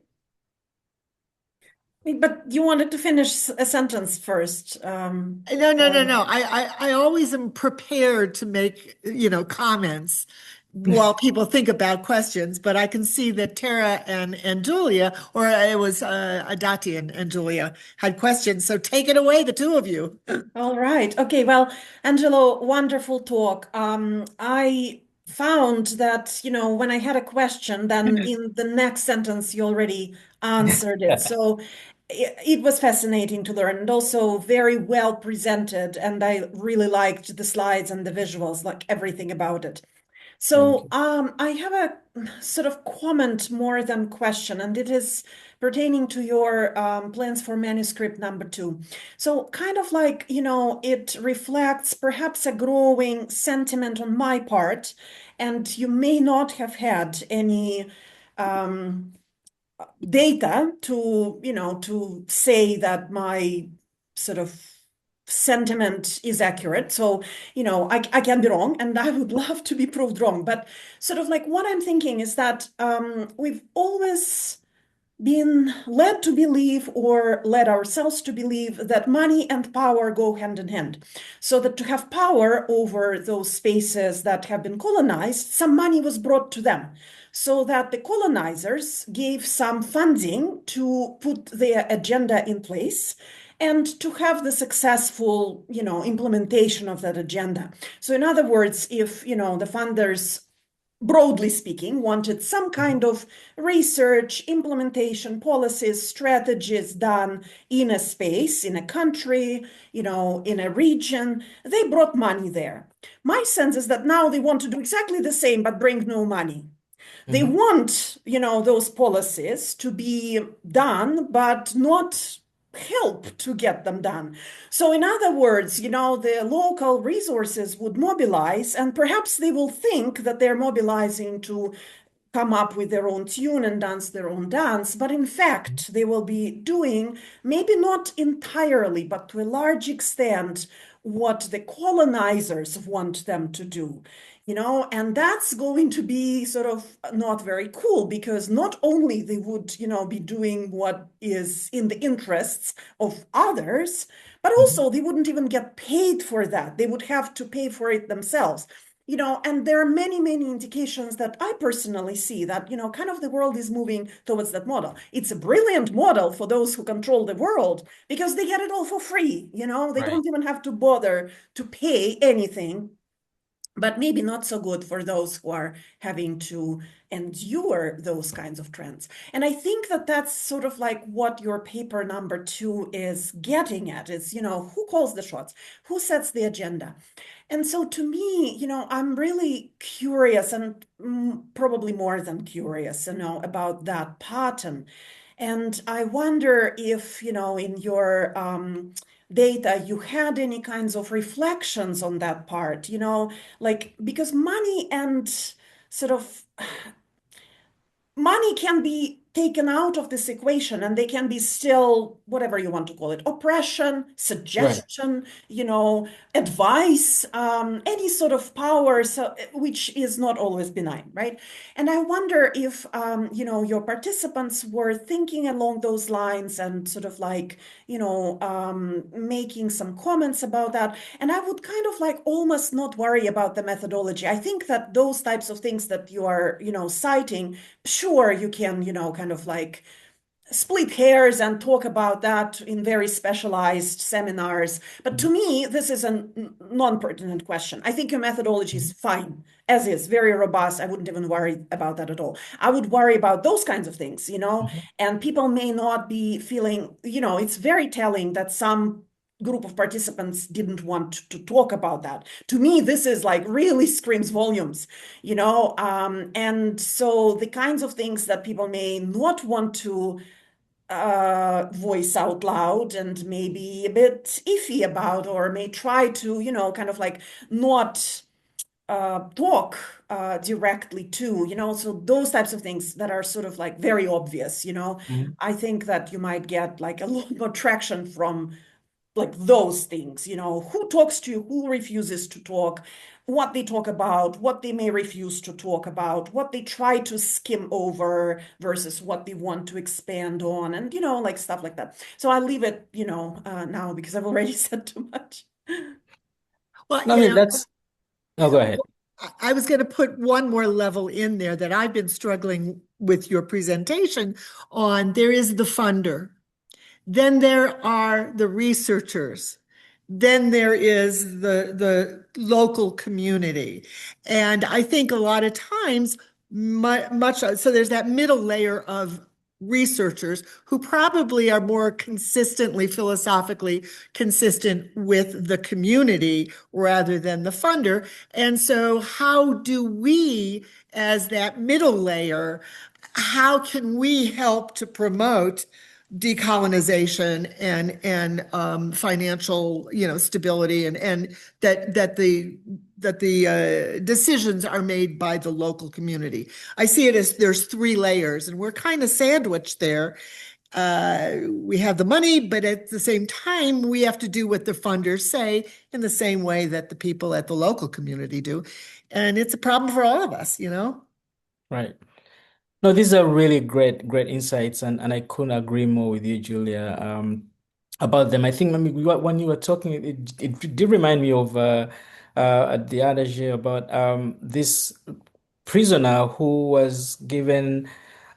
But you wanted to finish a sentence first. No. I always am prepared to make, comments while people think about questions, but I can see that Tara and Julia, or it was Adati and Julia had questions. So take it away, the two of you. All right. Okay. Well, Angelo, wonderful talk. I found that, when I had a question, then in the next sentence, you already answered it. So it was fascinating to learn and also very well presented. And I really liked the slides and the visuals, like everything about it. So I have a sort of comment more than question, and it is pertaining to your plans for manuscript number 2. So kind of like, it reflects perhaps a growing sentiment on my part, and you may not have had any data to say that my sort of sentiment is accurate. So, I can be wrong, and I would love to be proved wrong. But sort of like what I'm thinking is that we've always been led to believe or led ourselves to believe that money and power go hand in hand. So that to have power over those spaces that have been colonized, some money was brought to them. so that the colonizers gave some funding to put their agenda in place and to have the successful, implementation of that agenda. So in other words, if, the funders, broadly speaking, wanted some kind of research, implementation, policies, strategies done in a space, in a country, in a region, they brought money there. My sense is that now they want to do exactly the same, but bring no money. They want, those policies to be done, but not help to get them done. So in other words, the local resources would mobilize, and perhaps they will think that they're mobilizing to come up with their own tune and dance their own dance. But in fact, they will be doing, maybe not entirely, but to a large extent, what the colonizers want them to do. And that's going to be sort of not very cool, because not only they would, be doing what is in the interests of others, but also they wouldn't even get paid for that. They would have to pay for it themselves. And there are many, many indications that I personally see that, kind of the world is moving towards that model. It's a brilliant model for those who control the world because they get it all for free. They Right. don't even have to bother to pay anything, but maybe not so good for those who are having to endure those kinds of trends. And I think that that's sort of like what your paper number 2 is getting at is, who calls the shots, who sets the agenda. And so to me, I'm really curious, and probably more than curious, about that pattern. And I wonder if, in your data, you had any kinds of reflections on that part, like, because money and sort of money can be taken out of this equation and they can be still whatever you want to call it, oppression, Right. suggestion, advice, any sort of power, so which is not always benign, right? And I wonder if your participants were thinking along those lines and sort of like making some comments about that. And I would kind of like almost not worry about the methodology. I think that those types of things that you are citing, sure, you can, kind of like split hairs and talk about that in very specialized seminars. But to me, this is a non-pertinent question. I think your methodology is fine, as is, very robust. I wouldn't even worry about that at all. I would worry about those kinds of things, and people may not be feeling, it's very telling that some group of participants didn't want to talk about that. To me, this is like really screams volumes, and so the kinds of things that people may not want to voice out loud and maybe a bit iffy about, or may try to, kind of like not talk directly to, so those types of things that are sort of like very obvious, I think that you might get like a lot more traction from like those things, who talks to you, who refuses to talk, what they talk about, what they may refuse to talk about, what they try to skim over versus what they want to expand on, and, like stuff like that. So I'll leave it, now because I've already said too much. Well, No, I mean, that's, no, go ahead. I was going to put one more level in there that I've been struggling with your presentation on. There is the funder. Then there are the researchers. Then there is the local community. And I think a lot of times, much so there's that middle layer of researchers who probably are more consistently, philosophically consistent with the community rather than the funder. And so how do we, as that middle layer, how can we help to promote decolonization and financial stability and that the decisions are made by the local community? I see it as there's 3 layers, and we're kind of sandwiched there. We have the money, but at the same time, we have to do what the funders say in the same way that the people at the local community do. And it's a problem for all of us, Right. No, these are really great insights, and I couldn't agree more with you, Julia, about them. I think maybe when you were talking, it did remind me of the other year about this. prisoner who was given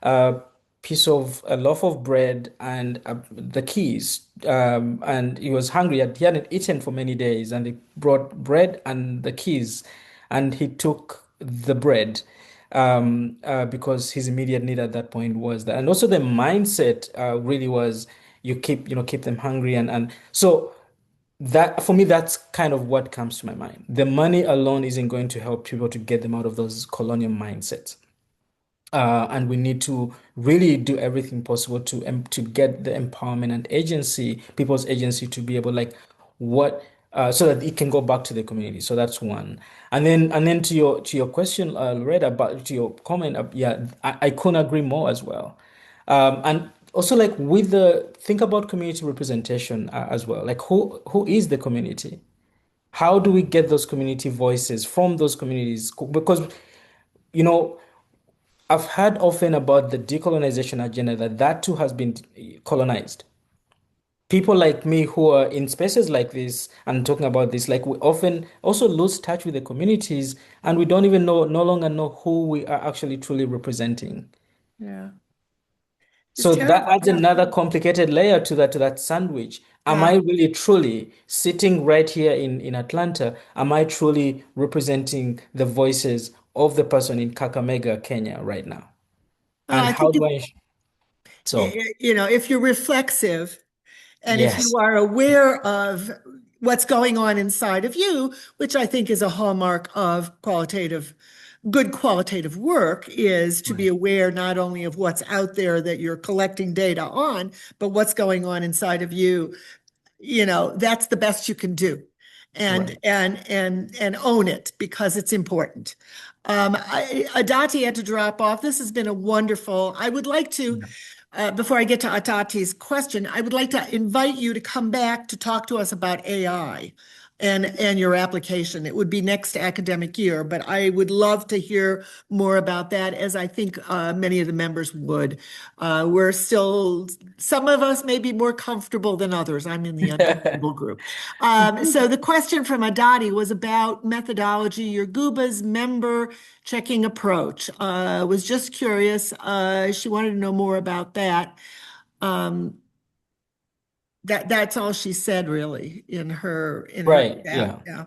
a a loaf of bread and the keys. And he was hungry. He hadn't eaten for many days, and they brought bread and the keys, and he took the bread because his immediate need at that point was that. And also the mindset really was keep them hungry, and so. That for me, that's kind of what comes to my mind. The money alone isn't going to help people to get them out of those colonial mindsets. And we need to really do everything possible to get the empowerment and agency, people's agency, to be able like what so that it can go back to the community. So that's one. And then to your question, Loretta, about to your comment, yeah, I couldn't agree more as well. And also like with the think about community representation as well. Like who is the community? How do we get those community voices from those communities? Because you know, I've heard often about the decolonization agenda that too has been colonized. People like me who are in spaces like this and talking about this, like we often also lose touch with the communities and we don't even no longer know who we are actually truly representing. Yeah. It's So that terrible. adds Yeah. another complicated layer to that sandwich. Am Yeah. I really truly sitting right here in Atlanta? Am I truly representing the voices of the person in Kakamega, Kenya right now? And I how think do I? So, if you're reflexive and if you yes, are aware of what's going on inside of you, which I think is a hallmark of good qualitative work, is to be right, aware not only of what's out there that you're collecting data on, but what's going on inside of you. That's the best you can do, and right. own it because it's important. Adati had to drop off. This has been a wonderful. I would like to, Yeah. before I get to Adati's question, I would like to invite you to come back to talk to us about AI and your application. It would be next academic year, but I would love to hear more about that, as I think many of the members would. We're still, some of us may be more comfortable than others. I'm in the uncomfortable group. So the question from Adati was about methodology, your GUBA's member checking approach. Was just curious. She wanted to know more about that. Um, that's all she said really in her Right. chat. Yeah. Yeah.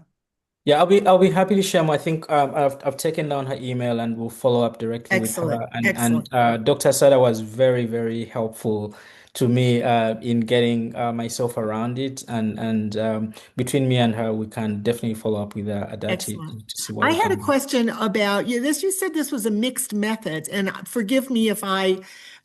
Yeah, I'll be happy to share more. I think I've taken down her email and we'll follow up directly with Excellent. her. And Excellent. Dr. Sada was very, very helpful to me in getting myself around it. And between me and her, we can definitely follow up with Adati Excellent. to see what I we had a can do. question about you said this was a mixed method, and forgive me if I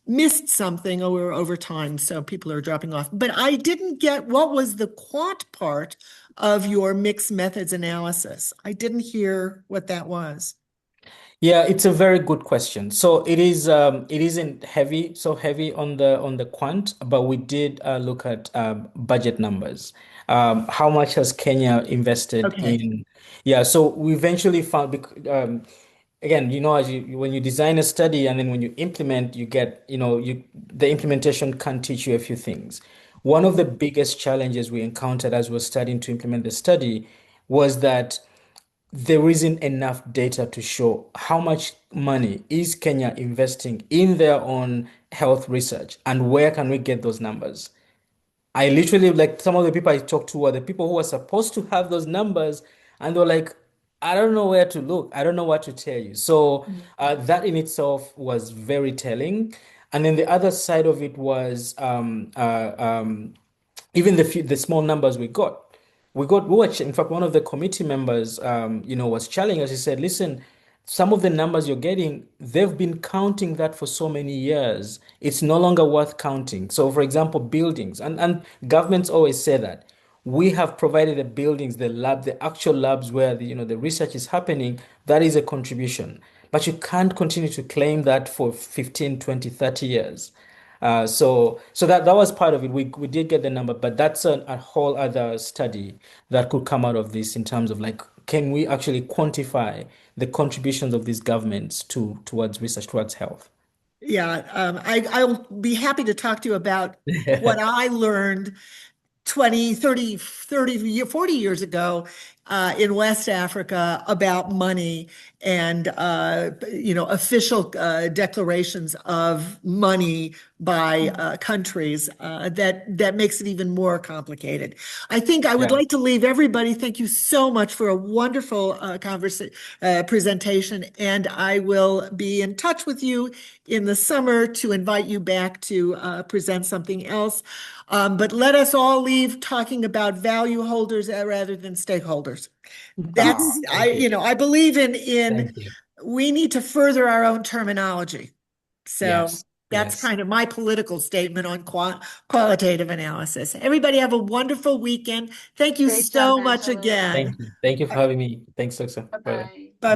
missed something over time, so people are dropping off. But I didn't get what was the quant part of your mixed methods analysis. I didn't hear what that was. Yeah, it's a very good question. So it isn't heavy on the quant, but we did look at budget numbers. How much has Kenya invested Okay. in? Yeah, so we eventually found again, as when you design a study and then when you implement, you get, the implementation can teach you a few things. One of the biggest challenges we encountered as we we're starting to implement the study was that there isn't enough data to show how much money is Kenya investing in their own health research and where can we get those numbers. I literally, like, some of the people I talked to were the people who were supposed to have those numbers, and they're like, I don't know where to look. I don't know what to tell you. So that in itself was very telling. And then the other side of it was even the small numbers we got. In fact, one of the committee members was challenging us. He said, listen, some of the numbers you're getting, they've been counting that for so many years. It's no longer worth counting. So, for example, buildings, and governments always say that. We have provided the buildings, the lab, the actual labs where the research is happening. That is a contribution. But you can't continue to claim that for 15, 20, 30 years. So that was part of it. We did get the number, but that's a whole other study that could come out of this in terms of like, can we actually quantify the contributions of these governments towards research, towards health? Yeah, I'll be happy to talk to you about what I learned 20, 30, 40 years ago in West Africa about money and official declarations of money by countries that makes it even more complicated. I think I would Yeah. like to leave everybody. Thank you so much for a wonderful presentation, and I will be in touch with you in the summer to invite you back to present something else. But let us all leave talking about value holders rather than stakeholders. That's Thank you. I believe in Thank you. we need to further our own terminology. So Yes. that's Yes. kind of my political statement on qualitative analysis. Everybody have a wonderful weekend. Thank you Great job, so much Angelo. again. Thank you. Thank you for having me. Thanks, Dr. Bye. Bye-bye.